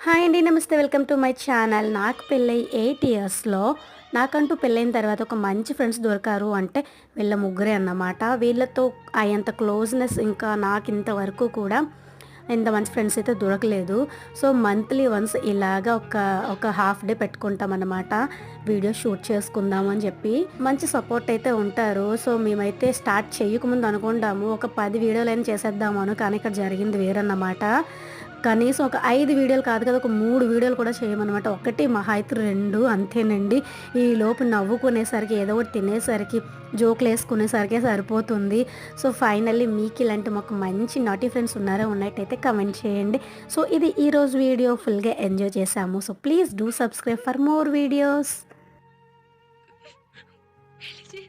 Hi అండి, నమస్తే. Welcome to my channel. నాకు పెళ్ళై 8 ఇయర్స్‌లో నాకంటూ పెళ్ళైన తర్వాత ఒక మంచి ఫ్రెండ్స్ దొరికారు అంటే వీళ్ళ ముగ్గురే అన్నమాట. వీళ్ళతో అయ్యేంత క్లోజ్‌నెస్ ఇంకా నాకింతవరకు కూడా ఇంత మంచి ఫ్రెండ్స్ అయితే దొరకలేదు. సో, మంత్లీ వన్స్ ఇలాగా ఒక హాఫ్ డే పెట్టుకుంటామన్నమాట. వీడియో షూట్ చేసుకుందాం అని చెప్పి. మంచి సపోర్ట్ అయితే ఉంటారు. సో, మేమైతే స్టార్ట్ చేయకముందు అనుకుంటాము ఒక 10 వీడియోలైనా చేసేద్దామను. కానీ ఇక్కడ జరిగింది వేరన్నమాట. కనీసం ఒక 5 వీడియోలు కాదు కదా! ఒక 3 వీడియోలు కూడా చేయమనమాట. ఒకటి మహా అయితే 2 అంతేనండి. ఈలోపు నవ్వుకునేసరికి ఏదో ఒకటి తినేసరికి, జోకులేసుకునేసరికే సరిపోతుంది. సో, ఫైనల్లీ మీకు ఇలాంటి మాకు మంచి నాటీ ఫ్రెండ్స్ ఉన్నారా? ఉన్నట్టయితే కమెంట్ చేయండి. సో, ఇది ఈరోజు వీడియో. ఫుల్‌గా ఎంజాయ్ చేశాము. So, please do subscribe for more videos. పెళ్లి